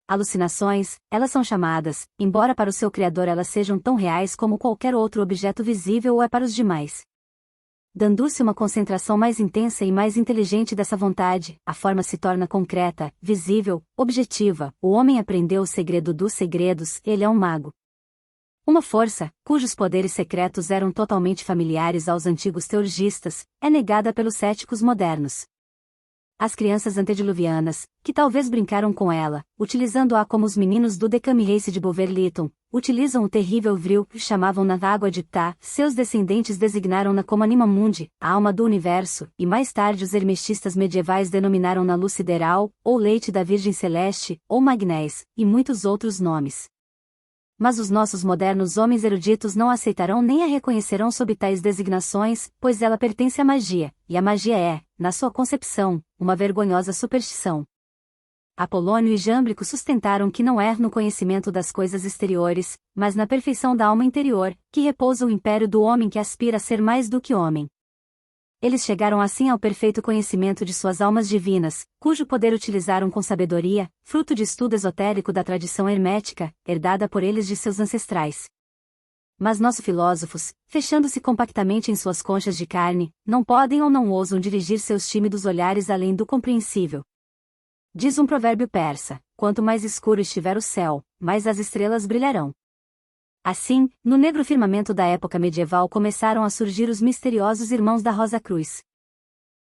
Alucinações, elas são chamadas, embora para o seu criador elas sejam tão reais como qualquer outro objeto visível ou é para os demais. Dando-se uma concentração mais intensa e mais inteligente dessa vontade, a forma se torna concreta, visível, objetiva. O homem aprendeu o segredo dos segredos, ele é um mago. Uma força, cujos poderes secretos eram totalmente familiares aos antigos teurgistas, é negada pelos céticos modernos. As crianças antediluvianas, que talvez brincaram com ela, utilizando-a como os meninos do Decameron de Bulwer-Lytton, utilizam o terrível vril e chamavam-na água de Ptah, seus descendentes designaram-na como Anima Mundi, a alma do universo, e mais tarde os hermetistas medievais denominaram-na luz sideral, ou leite da Virgem Celeste, ou magnés, e muitos outros nomes. Mas os nossos modernos homens eruditos não aceitarão nem a reconhecerão sob tais designações, pois ela pertence à magia, e a magia é, na sua concepção, uma vergonhosa superstição. Apolônio e Jâmblico sustentaram que não é no conhecimento das coisas exteriores, mas na perfeição da alma interior, que repousa o império do homem que aspira a ser mais do que homem. Eles chegaram assim ao perfeito conhecimento de suas almas divinas, cujo poder utilizaram com sabedoria, fruto de estudo esotérico da tradição hermética, herdada por eles de seus ancestrais. Mas nossos filósofos, fechando-se compactamente em suas conchas de carne, não podem ou não ousam dirigir seus tímidos olhares além do compreensível. Diz um provérbio persa: quanto mais escuro estiver o céu, mais as estrelas brilharão. Assim, no negro firmamento da época medieval começaram a surgir os misteriosos Irmãos da Rosa Cruz.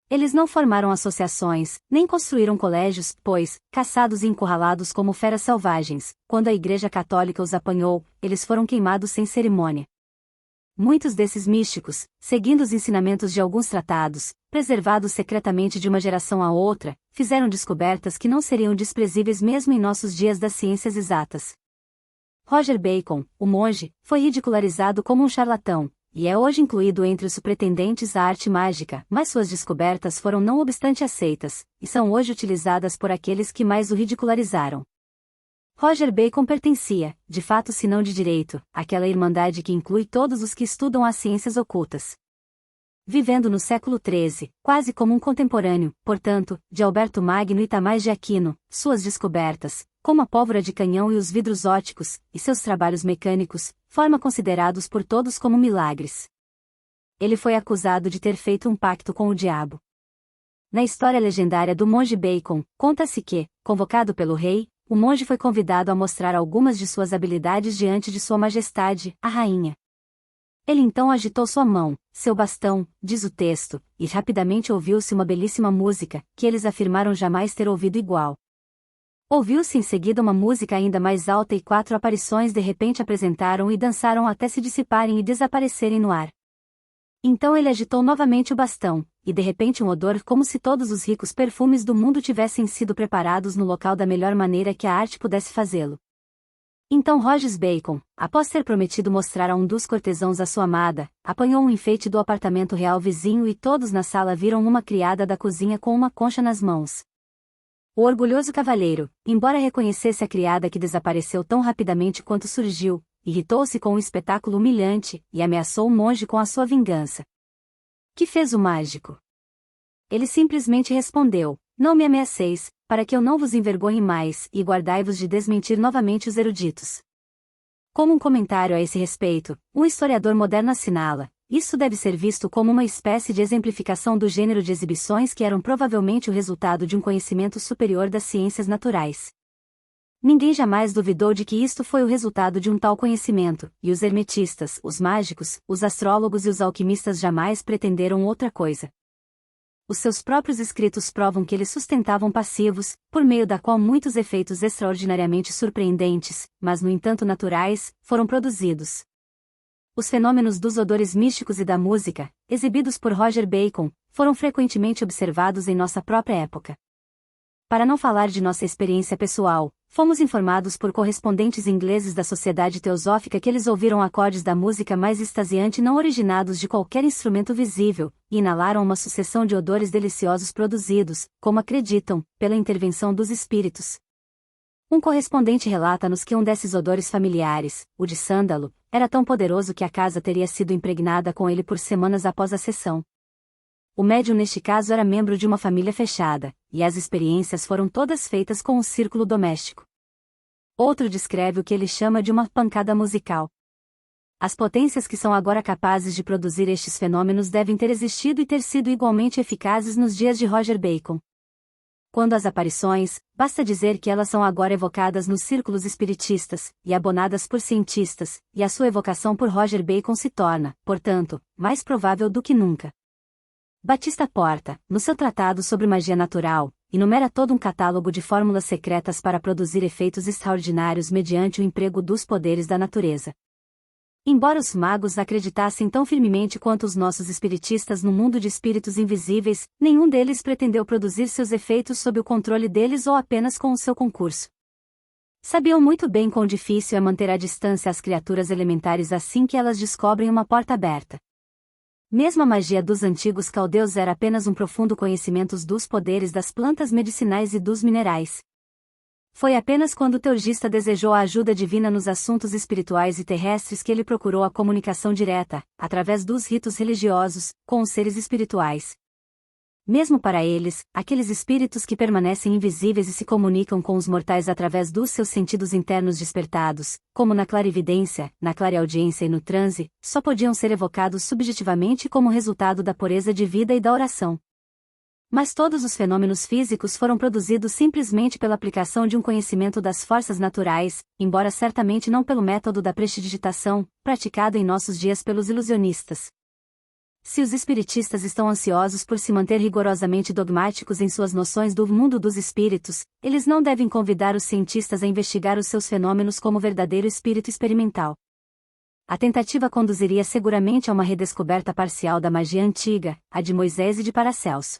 Eles não formaram associações, nem construíram colégios, pois, caçados e encurralados como feras selvagens, quando a Igreja Católica os apanhou, eles foram queimados sem cerimônia. Muitos desses místicos, seguindo os ensinamentos de alguns tratados, preservados secretamente de uma geração a outra, fizeram descobertas que não seriam desprezíveis mesmo em nossos dias das ciências exatas. Roger Bacon, o monge, foi ridicularizado como um charlatão, e é hoje incluído entre os pretendentes à arte mágica, mas suas descobertas foram não obstante aceitas, e são hoje utilizadas por aqueles que mais o ridicularizaram. Roger Bacon pertencia, de fato se não de direito, àquela irmandade que inclui todos os que estudam as ciências ocultas. Vivendo no século XIII, quase como um contemporâneo, portanto, de Alberto Magno e Tomás de Aquino, suas descobertas, como a pólvora de canhão e os vidros ópticos, e seus trabalhos mecânicos, foram considerados por todos como milagres. Ele foi acusado de ter feito um pacto com o diabo. Na história legendária do monge Bacon, conta-se que, convocado pelo rei, o monge foi convidado a mostrar algumas de suas habilidades diante de sua majestade, a rainha. Ele então agitou sua mão, seu bastão, diz o texto, e rapidamente ouviu-se uma belíssima música, que eles afirmaram jamais ter ouvido igual. Ouviu-se em seguida uma música ainda mais alta e 4 aparições de repente apresentaram e dançaram até se dissiparem e desaparecerem no ar. Então ele agitou novamente o bastão, e de repente um odor como se todos os ricos perfumes do mundo tivessem sido preparados no local da melhor maneira que a arte pudesse fazê-lo. Então Rogers Bacon, após ter prometido mostrar a um dos cortesãos a sua amada, apanhou um enfeite do apartamento real vizinho e todos na sala viram uma criada da cozinha com uma concha nas mãos. O orgulhoso cavalheiro, embora reconhecesse a criada que desapareceu tão rapidamente quanto surgiu, irritou-se com o espetáculo humilhante, e ameaçou o monge com a sua vingança. Que fez o mágico? Ele simplesmente respondeu: não me ameaceis, para que eu não vos envergonhe mais, e guardai-vos de desmentir novamente os eruditos. Como um comentário a esse respeito, um historiador moderno assinala: isso deve ser visto como uma espécie de exemplificação do gênero de exibições que eram provavelmente o resultado de um conhecimento superior das ciências naturais. Ninguém jamais duvidou de que isto foi o resultado de um tal conhecimento, e os hermetistas, os mágicos, os astrólogos e os alquimistas jamais pretenderam outra coisa. Os seus próprios escritos provam que eles sustentavam passivos, por meio da qual muitos efeitos extraordinariamente surpreendentes, mas no entanto naturais, foram produzidos. Os fenômenos dos odores místicos e da música, exibidos por Roger Bacon, foram frequentemente observados em nossa própria época. Para não falar de nossa experiência pessoal, fomos informados por correspondentes ingleses da Sociedade Teosófica que eles ouviram acordes da música mais extasiante não originados de qualquer instrumento visível, e inalaram uma sucessão de odores deliciosos produzidos, como acreditam, pela intervenção dos espíritos. Um correspondente relata-nos que um desses odores familiares, o de sândalo, era tão poderoso que a casa teria sido impregnada com ele por semanas após a sessão. O médium neste caso era membro de uma família fechada, e as experiências foram todas feitas com um círculo doméstico. Outro descreve o que ele chama de uma pancada musical. As potências que são agora capazes de produzir estes fenômenos devem ter existido e ter sido igualmente eficazes nos dias de Roger Bacon. Quando as aparições, basta dizer que elas são agora evocadas nos círculos espiritistas, e abonadas por cientistas, e a sua evocação por Roger Bacon se torna, portanto, mais provável do que nunca. Batista Porta, no seu tratado sobre magia natural, enumera todo um catálogo de fórmulas secretas para produzir efeitos extraordinários mediante o emprego dos poderes da natureza. Embora os magos acreditassem tão firmemente quanto os nossos espiritistas no mundo de espíritos invisíveis, nenhum deles pretendeu produzir seus efeitos sob o controle deles ou apenas com o seu concurso. Sabiam muito bem quão difícil é manter à distância as criaturas elementares assim que elas descobrem uma porta aberta. Mesmo a magia dos antigos caldeus era apenas um profundo conhecimento dos poderes das plantas medicinais e dos minerais. Foi apenas quando o teurgista desejou a ajuda divina nos assuntos espirituais e terrestres que ele procurou a comunicação direta, através dos ritos religiosos, com os seres espirituais. Mesmo para eles, aqueles espíritos que permanecem invisíveis e se comunicam com os mortais através dos seus sentidos internos despertados, como na clarividência, na clareaudiência e no transe, só podiam ser evocados subjetivamente como resultado da pureza de vida e da oração. Mas todos os fenômenos físicos foram produzidos simplesmente pela aplicação de um conhecimento das forças naturais, embora certamente não pelo método da prestidigitação, praticado em nossos dias pelos ilusionistas. Se os espiritistas estão ansiosos por se manter rigorosamente dogmáticos em suas noções do mundo dos espíritos, eles não devem convidar os cientistas a investigar os seus fenômenos como verdadeiro espírito experimental. A tentativa conduziria seguramente a uma redescoberta parcial da magia antiga, a de Moisés e de Paracelso.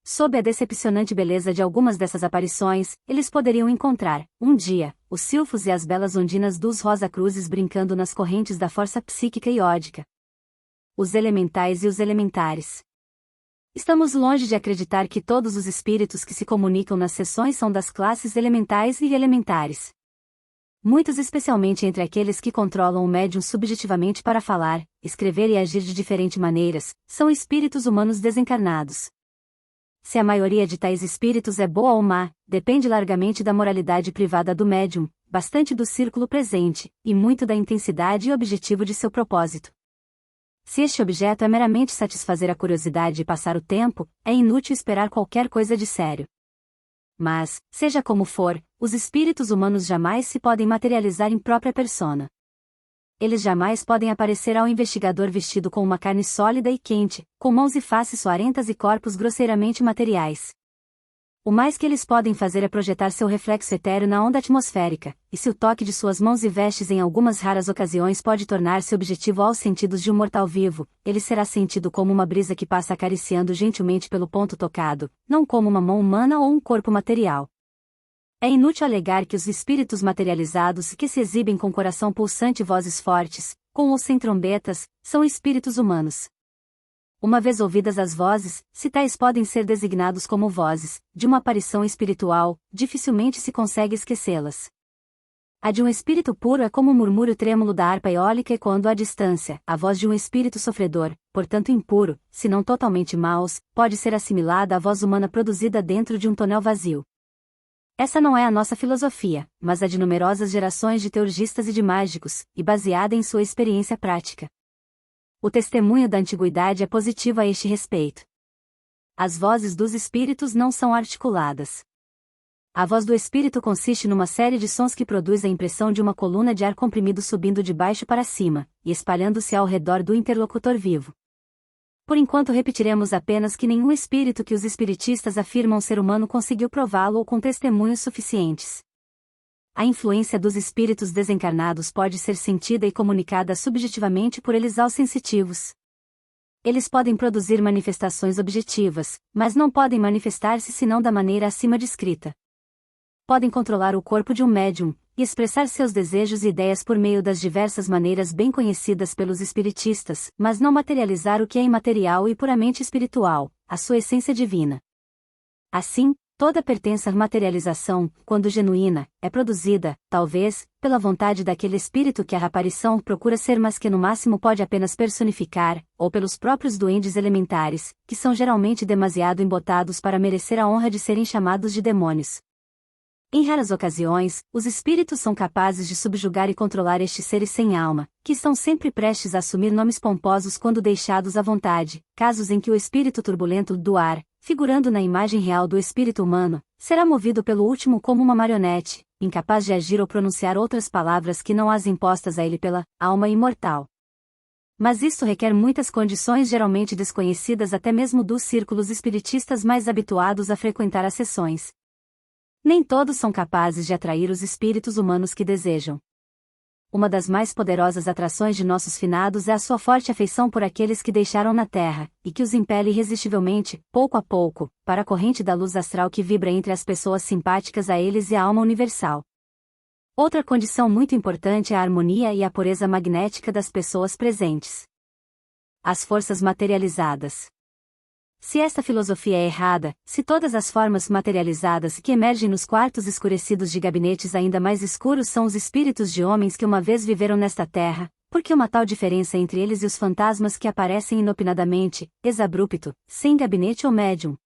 Sob a decepcionante beleza de algumas dessas aparições, eles poderiam encontrar, um dia, os silfos e as belas ondinas dos Rosa-Cruzes brincando nas correntes da força psíquica e iódica. Os elementais e os elementares. Estamos longe de acreditar que todos os espíritos que se comunicam nas sessões são das classes elementais e elementares. Muitos, especialmente entre aqueles que controlam o médium subjetivamente para falar, escrever e agir de diferentes maneiras, são espíritos humanos desencarnados. Se a maioria de tais espíritos é boa ou má, depende largamente da moralidade privada do médium, bastante do círculo presente, e muito da intensidade e objetivo de seu propósito. Se este objeto é meramente satisfazer a curiosidade e passar o tempo, é inútil esperar qualquer coisa de sério. Mas, seja como for, os espíritos humanos jamais se podem materializar em própria persona. Eles jamais podem aparecer ao investigador vestido com uma carne sólida e quente, com mãos e faces suarentas e corpos grosseiramente materiais. O mais que eles podem fazer é projetar seu reflexo etéreo na onda atmosférica, e se o toque de suas mãos e vestes em algumas raras ocasiões pode tornar-se objetivo aos sentidos de um mortal vivo, ele será sentido como uma brisa que passa acariciando gentilmente pelo ponto tocado, não como uma mão humana ou um corpo material. É inútil alegar que os espíritos materializados que se exibem com coração pulsante e vozes fortes, com ou sem trombetas, são espíritos humanos. Uma vez ouvidas as vozes, se tais podem ser designados como vozes, de uma aparição espiritual, dificilmente se consegue esquecê-las. A de um espírito puro é como o murmúrio trêmulo da harpa eólica ecoando à distância, a voz de um espírito sofredor, portanto impuro, se não totalmente maus, pode ser assimilada à voz humana produzida dentro de um tonel vazio. Essa não é a nossa filosofia, mas a de numerosas gerações de teurgistas e de mágicos, e baseada em sua experiência prática. O testemunho da antiguidade é positivo a este respeito. As vozes dos espíritos não são articuladas. A voz do espírito consiste numa série de sons que produz a impressão de uma coluna de ar comprimido subindo de baixo para cima, e espalhando-se ao redor do interlocutor vivo. Por enquanto repetiremos apenas que nenhum espírito que os espiritistas afirmam ser humano conseguiu prová-lo ou com testemunhos suficientes. A influência dos espíritos desencarnados pode ser sentida e comunicada subjetivamente por eles aos sensitivos. Eles podem produzir manifestações objetivas, mas não podem manifestar-se senão da maneira acima descrita. Podem controlar o corpo de um médium, e expressar seus desejos e ideias por meio das diversas maneiras bem conhecidas pelos espiritistas, mas não materializar o que é imaterial e puramente espiritual, a sua essência divina. Assim, toda pertença à materialização, quando genuína, é produzida, talvez, pela vontade daquele espírito que a aparição procura ser mas que no máximo pode apenas personificar, ou pelos próprios duendes elementares, que são geralmente demasiado embotados para merecer a honra de serem chamados de demônios. Em raras ocasiões, os espíritos são capazes de subjugar e controlar estes seres sem alma, que estão sempre prestes a assumir nomes pomposos quando deixados à vontade, casos em que o espírito turbulento do ar, figurando na imagem real do espírito humano, será movido pelo último como uma marionete, incapaz de agir ou pronunciar outras palavras que não as impostas a ele pela alma imortal. Mas isto requer muitas condições geralmente desconhecidas até mesmo dos círculos espiritistas mais habituados a frequentar as sessões. Nem todos são capazes de atrair os espíritos humanos que desejam. Uma das mais poderosas atrações de nossos finados é a sua forte afeição por aqueles que deixaram na Terra, e que os impele irresistivelmente, pouco a pouco, para a corrente da luz astral que vibra entre as pessoas simpáticas a eles e a alma universal. Outra condição muito importante é a harmonia e a pureza magnética das pessoas presentes. As forças materializadas. Se esta filosofia é errada, se todas as formas materializadas que emergem nos quartos escurecidos de gabinetes ainda mais escuros são os espíritos de homens que uma vez viveram nesta terra, por que uma tal diferença entre eles e os fantasmas que aparecem inopinadamente, ex-abrupto, sem gabinete ou médium?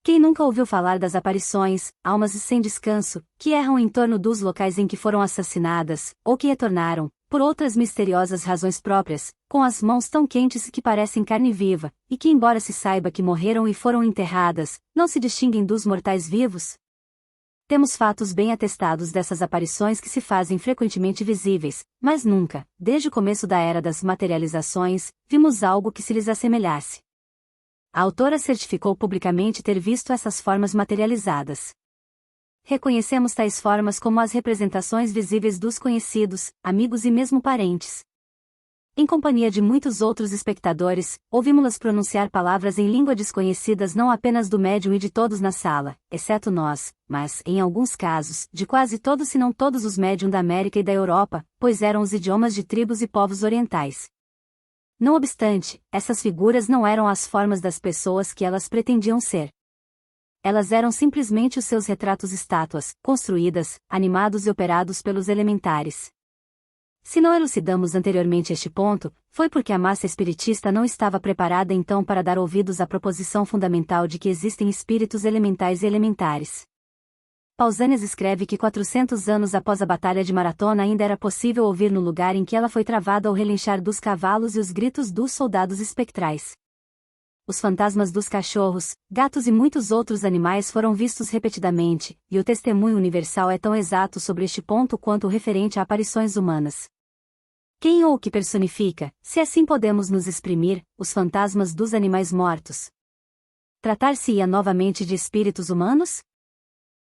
Quem nunca ouviu falar das aparições, almas sem descanso, que erram em torno dos locais em que foram assassinadas, ou que retornaram, por outras misteriosas razões próprias, com as mãos tão quentes que parecem carne viva, e que embora se saiba que morreram e foram enterradas, não se distinguem dos mortais vivos? Temos fatos bem atestados dessas aparições que se fazem frequentemente visíveis, mas nunca, desde o começo da era das materializações, vimos algo que se lhes assemelhasse. A autora certificou publicamente ter visto essas formas materializadas. Reconhecemos tais formas como as representações visíveis dos conhecidos, amigos e mesmo parentes. Em companhia de muitos outros espectadores, ouvimos-las pronunciar palavras em língua desconhecidas não apenas do médium e de todos na sala, exceto nós, mas, em alguns casos, de quase todos se não todos os médium da América e da Europa, pois eram os idiomas de tribos e povos orientais. Não obstante, essas figuras não eram as formas das pessoas que elas pretendiam ser. Elas eram simplesmente os seus retratos estátuas, construídas, animados e operados pelos elementares. Se não elucidamos anteriormente este ponto, foi porque a massa espiritista não estava preparada então para dar ouvidos à proposição fundamental de que existem espíritos elementais e elementares. Pausanias escreve que 400 anos após a Batalha de Maratona ainda era possível ouvir no lugar em que ela foi travada o relinchar dos cavalos e os gritos dos soldados espectrais. Os fantasmas dos cachorros, gatos e muitos outros animais foram vistos repetidamente, e o testemunho universal é tão exato sobre este ponto quanto o referente a aparições humanas. Quem ou o que personifica, se assim podemos nos exprimir, os fantasmas dos animais mortos? Tratar-se-ia novamente de espíritos humanos?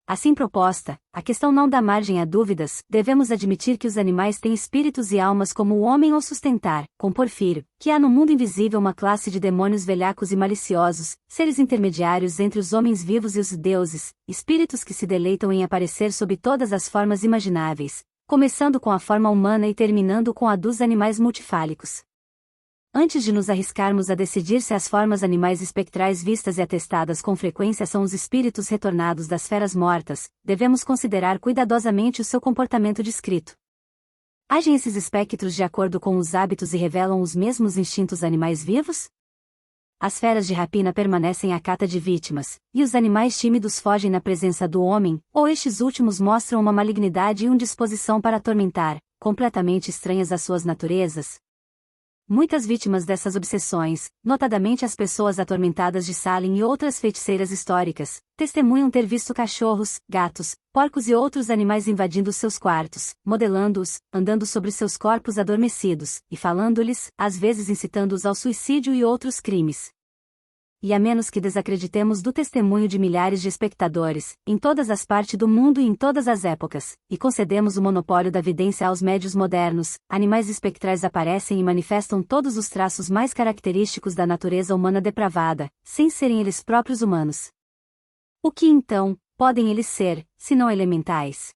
Assim proposta, a questão não dá margem a dúvidas, devemos admitir que os animais têm espíritos e almas como o homem ou sustentar, com Porfírio, que há no mundo invisível uma classe de demônios velhacos e maliciosos, seres intermediários entre os homens vivos e os deuses, espíritos que se deleitam em aparecer sob todas as formas imagináveis, começando com a forma humana e terminando com a dos animais multifálicos. Antes de nos arriscarmos a decidir se as formas animais espectrais vistas e atestadas com frequência são os espíritos retornados das feras mortas, devemos considerar cuidadosamente o seu comportamento descrito. Agem esses espectros de acordo com os hábitos e revelam os mesmos instintos animais vivos? As feras de rapina permanecem à cata de vítimas, e os animais tímidos fogem na presença do homem, ou estes últimos mostram uma malignidade e uma disposição para atormentar, completamente estranhas às suas naturezas? Muitas vítimas dessas obsessões, notadamente as pessoas atormentadas de Salem e outras feiticeiras históricas, testemunham ter visto cachorros, gatos, porcos e outros animais invadindo seus quartos, modelando-os, andando sobre seus corpos adormecidos, e falando-lhes, às vezes incitando-os ao suicídio e outros crimes. E a menos que desacreditemos do testemunho de milhares de espectadores, em todas as partes do mundo e em todas as épocas, e concedemos o monopólio da vidência aos médios modernos, animais espectrais aparecem e manifestam todos os traços mais característicos da natureza humana depravada, sem serem eles próprios humanos. O que então, podem eles ser, se não elementais?